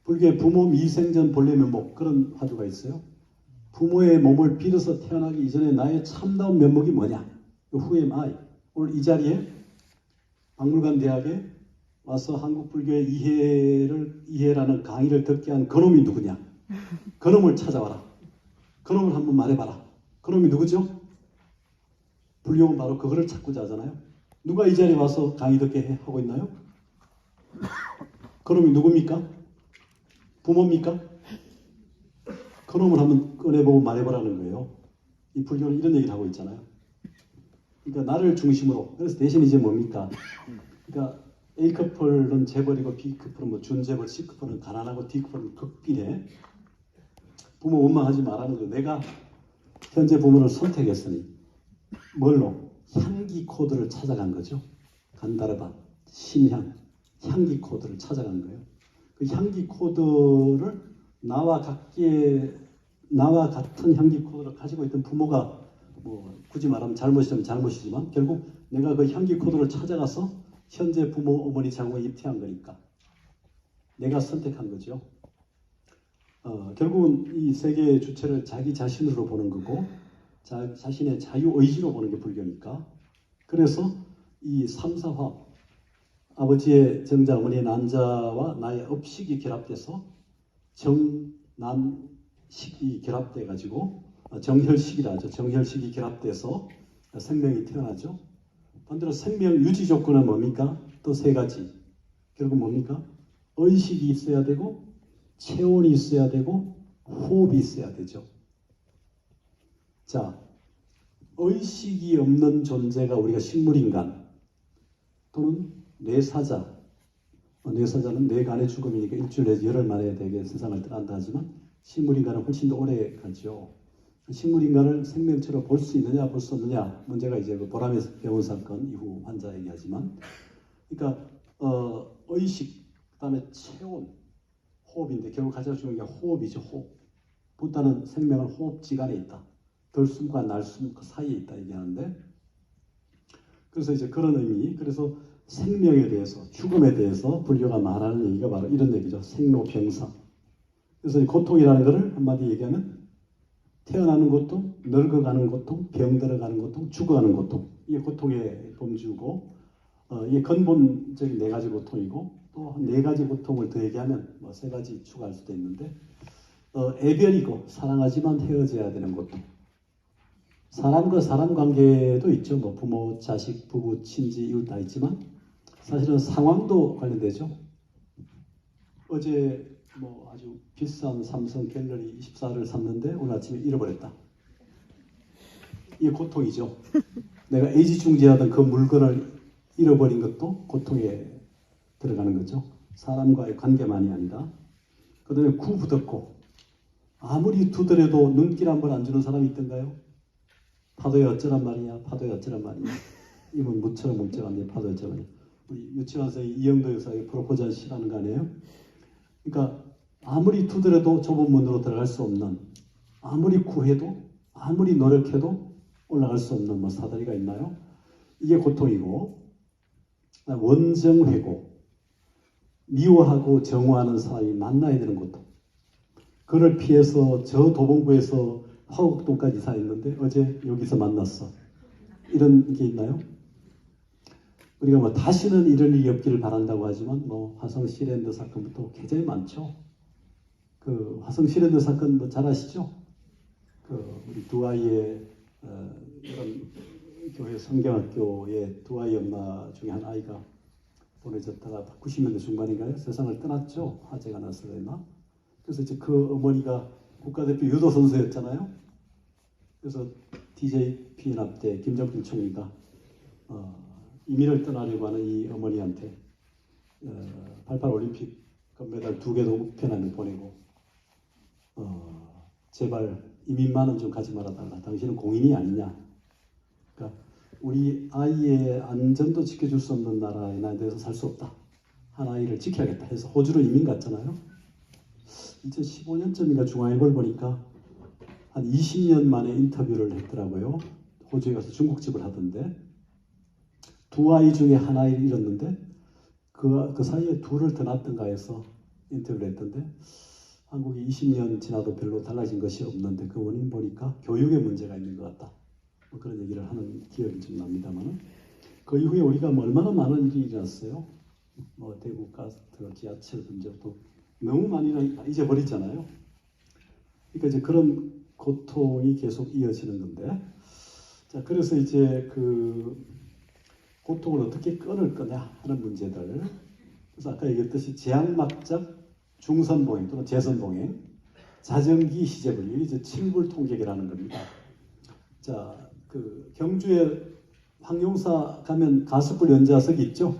불교에 부모 미생전 본래 면목 그런 화두가 있어요. 부모의 몸을 빌어서 태어나기 이전에 나의 참다운 면목이 뭐냐? Who am I? 오늘 이 자리에 박물관 대학에 와서 한국 불교의 이해라는 강의를 듣게 한 그놈이 누구냐? 그놈을 찾아와라. 그놈을 한번 말해봐라. 그놈이 누구죠? 불교는 바로 그거를 찾고자 하잖아요. 누가 이 자리에 와서 강의 듣게 하고 있나요? 그놈이 누굽니까? 부모입니까? 그놈을 한번 꺼내보고 말해보라는 거예요. 이 불교는 이런 얘기를 하고 있잖아요. 그러니까 나를 중심으로. 그래서 대신 이제 뭡니까? 그러니까 A커플은 재벌이고 B커플은 뭐 준재벌, C커플은 가난하고 D커플은 극빈해. 부모 원망하지 말라는 거예요. 내가 현재 부모를 선택했으니 뭘로? 향기 코드를 찾아간 거죠. 간다르바, 심향, 향기 코드를 찾아간 거예요. 그 향기 코드를 나와 같은 향기 코드를 가지고 있던 부모가 뭐 굳이 말하면 잘못이라면 잘못이지만 결국 내가 그 향기 코드를 찾아가서 현재 부모 어머니 자궁에 입퇴한 거니까 내가 선택한 거죠. 결국은 이 세계의 주체를 자기 자신으로 보는 거고 자신의 자유의지로 보는 게 불교니까. 그래서 이 삼사화 아버지의 정자, 어머니의 난자와 나의 업식이 결합돼서 정난식이 결합돼 가지고 정혈식이라 하죠. 정혈식이 결합돼서 생명이 태어나죠. 반대로 생명 유지 조건은 뭡니까? 또 세 가지. 결국 뭡니까? 의식이 있어야 되고 체온이 있어야 되고 호흡이 있어야 되죠. 자, 의식이 없는 존재가 우리가 식물인간 또는 뇌사자. 뇌사자는 뇌간의 죽음이니까 일주일 내지 열흘 만에 되게 세상을 떠난다 하지만 식물인간은 훨씬 더 오래 가죠. 식물인간을 생명체로 볼 수 있느냐 볼 수 없느냐 문제가 이제 그 보람의 병원 사건 이후 환자 얘기하지만 그러니까 의식 그다음에 체온 호흡인데 결국 가장 중요한 게 호흡이죠. 호흡. 부다는 생명은 호흡지간에 있다. 들숨과 날숨 그 사이에 있다 얘기하는데 그래서 이제 그런 의미 그래서 생명에 대해서 죽음에 대해서 불교가 말하는 얘기가 바로 이런 얘기죠. 생로병사. 그래서 이 고통이라는 것을 한마디 얘기하면 태어나는 고통, 늙어가는 고통, 병들어가는 고통, 죽어가는 고통. 이게 고통의 범주고 이게 근본적인 네 가지 고통이고 또 한 네 가지 고통을 더 얘기하면 뭐 세 가지 추가할 수도 있는데 애별이고 사랑하지만 헤어져야 되는 고통. 사람과 사람 관계도 있죠. 뭐 부모, 자식, 부부, 친지, 이웃 다 있지만 사실은 상황도 관련되죠. 어제 뭐 아주 비싼 삼성 갤러리 24를 샀는데 오늘 아침에 잃어버렸다. 이게 고통이죠. 내가 애지중지하던 그 물건을 잃어버린 것도 고통의 들어가는 거죠. 사람과의 관계만이 아니라. 그 다음에 구부덕고, 아무리 두드려도 눈길 한 번 안 주는 사람이 있던가요? 파도에 어쩌란 말이냐, 파도에 어쩌란 말이냐. 이건 무처럼 뭉쳐갔네, 파도에 어쩌란 말이냐. 우리 유치원생의 이영도 여사의 프로포즈한 시라는 거 아니에요? 그러니까 아무리 두드려도 좁은 문으로 들어갈 수 없는, 아무리 구해도, 아무리 노력해도 올라갈 수 없는 뭐 사다리가 있나요? 이게 고통이고, 원정회고, 미워하고 정오하는 사람이 만나야 되는 고통. 그를 피해서 저 도봉구에서 화곡동까지 이사했는데 어제 여기서 만났어. 이런 게 있나요? 우리가 뭐 다시는 이런 일이 없기를 바란다고 하지만 뭐 화성 시랜드 사건부터 굉장히 많죠. 그 화성 시랜드 사건 뭐 잘 아시죠? 그 우리 두 아이의 이런 교회 성경학교의 두 아이 엄마 중에 한 아이가 보내졌다가 90년대 중반인가요? 세상을 떠났죠. 화재가 나서 그랬나? 그래서 이제 그 어머니가 국가대표 유도 선수였잖아요. 그래서 DJP 연합 때 김정필 총리가 이민을 떠나려고 하는 이 어머니한테 88 올림픽 금메달 2개도 우편함에 보내고 제발 이민만은 좀 가지 말아달라. 당신은 공인이 아니냐. 그러니까 우리 아이의 안전도 지켜줄 수 없는 나라에 난 데서 살 수 없다. 한 아이를 지켜야겠다 해서 호주로 이민 갔잖아요. 2015년쯤인가 중앙일보를 보니까 한 20년 만에 인터뷰를 했더라고요. 호주에 가서 중국집을 하던데 두 아이 중에 한 아이를 잃었는데 그 사이에 둘을 더 낳았던가 해서 인터뷰를 했던데 한국이 20년 지나도 별로 달라진 것이 없는데 그 원인 보니까 교육에 문제가 있는 것 같다. 뭐 그런 얘기를 하는 기억이 좀 납니다만 그 이후에 우리가 뭐 얼마나 많은 일이 일어났어요. 뭐 대구 가스 지하철 문제부터 너무 많이 잊어버리잖아요. 그러니까 이제 그런 고통이 계속 이어지는 건데, 자 그래서 이제 그 고통을 어떻게 끊을 거냐 하는 문제들. 그래서 아까 얘기했듯이 제약막작 중선봉행 또는 재선봉행, 자전기 시제불, 이게 이제 칠불 통격이라는 겁니다. 자, 그 경주에 황룡사 가면 가습불 연자석이 있죠.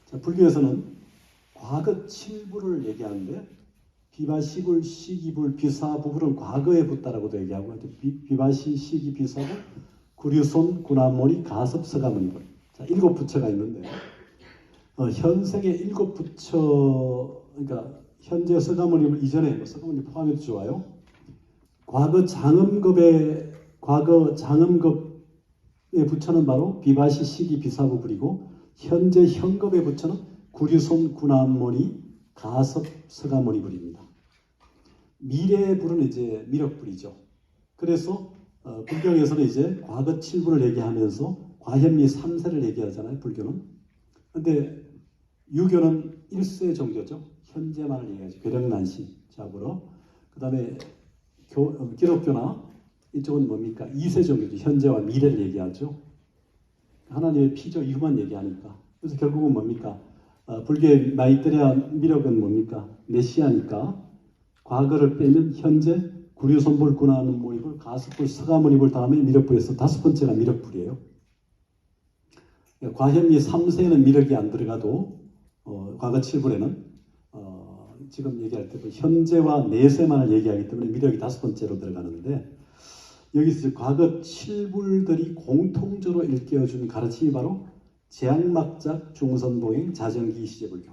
자, 불교에서는 과거 칠불을 얘기하는데 비바시불, 시기불, 비사부불은 과거에 붙다라고도 얘기하고 비바시, 시기, 비사불, 구류손, 구나모리, 가섭, 서가모니불. 자, 7부처가 있는데 현생의 7부처, 그러니까 현재 서가모니불 이전에 뭐 서가모니 포함해도 좋아요. 과거 장음급의 부처는 바로 비바시, 시기, 비사부불이고 현재 현급의 부처는 구류손, 구나모니, 가섭, 서가모니불입니다. 미래의 불은 이제 미륵불이죠. 그래서 불경에서는 이제 과거 7불을 얘기하면서 과현미 3세를 얘기하잖아요. 불교는. 근데 유교는 1세 종교죠. 현재만을 얘기하죠. 괴력난신 잡으러. 그 다음에 기독교나 이쪽은 뭡니까? 2세 종교죠. 현재와 미래를 얘기하죠. 하나님의 피조 이후만 얘기하니까. 그래서 결국은 뭡니까? 불교의 마이테레아 미륵은 뭡니까? 메시아니까 과거를 빼면 현재 구류손불, 구나모니불, 가습불, 서가모니불 다음에 미륵불에서 5번째가 미륵불이에요. 과현미 3세는 미륵이 안 들어가도 과거 7불에는 지금 얘기할 때도 현재와 내세만을 얘기하기 때문에 미륵이 5번째로 들어가는데 여기서 과거 7불들이 공통적으로 일깨워준 가르침이 바로 제약막작 중선보행 자전기 시제불교.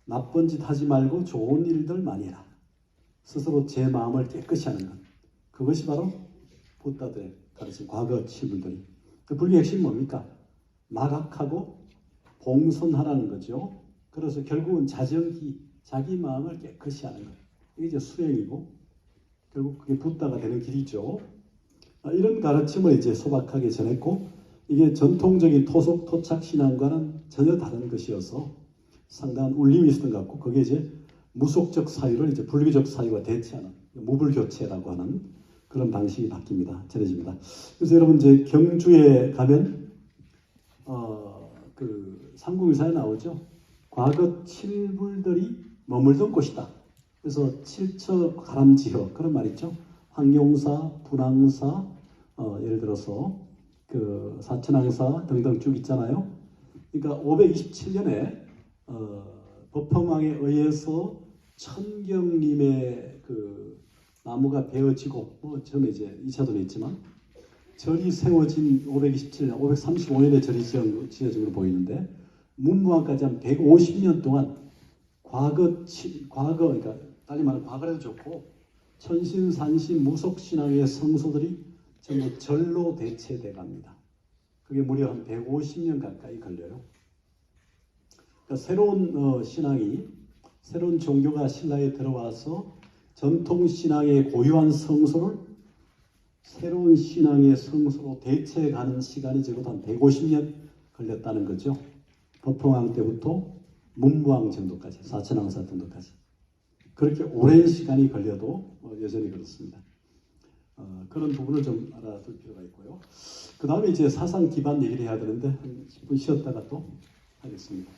나쁜 짓 하지 말고 좋은 일들 많이 해라. 스스로 제 마음을 깨끗이 하는 것. 그것이 바로 부다들의 가르침, 과거 7불들이. 불교의 핵심이 뭡니까? 마각하고 봉선하라는 거죠. 그래서 결국은 자전기, 자기 마음을 깨끗이 하는 것. 이게 이제 수행이고 결국 그게 부다가 되는 길이죠. 이런 가르침을 이제 소박하게 전했고 이게 전통적인 토속 토착 신앙과는 전혀 다른 것이어서 상당한 울림이 있었던 것 같고 그게 이제 무속적 사유를 이제 불교적 사유와 대체하는 무불교체라고 하는 그런 방식이 바뀝니다. 전해집니다. 그래서 여러분 이제 경주에 가면 그 삼국유사에 나오죠. 과거 7불들이 머물던 곳이다. 그래서 칠처 가람지허 그런 말 있죠. 황룡사, 분황사, 예를 들어서 그 사천왕사 등등 쭉 있잖아요. 그러니까 527년에 법흥왕에 의해서 천경림의 그 나무가 베어지고 처음에 이제 2차도는 있지만 절이 세워진 527년, 535년에 절이 지어진 걸로 보이는데 문무왕까지 한 150년 동안 과거 그러니까 달리 말하면 과거라도 좋고 천신산신 무속신앙의 성소들이 전부 절로 대체돼 갑니다. 그게 무려 한 150년 가까이 걸려요. 그러니까 새로운 신앙이 새로운 종교가 신라에 들어와서 전통 신앙의 고유한 성소를 새로운 신앙의 성소로 대체해가는 시간이 적어도 한 150년 걸렸다는 거죠. 법흥왕 때부터 문무왕 정도까지, 사천왕사 정도까지. 그렇게 오랜 시간이 걸려도 여전히 그렇습니다. 그런 부분을 좀 알아둘 필요가 있고요. 그 다음에 이제 사상 기반 얘기를 해야 되는데 한 10분 쉬었다가 또 하겠습니다.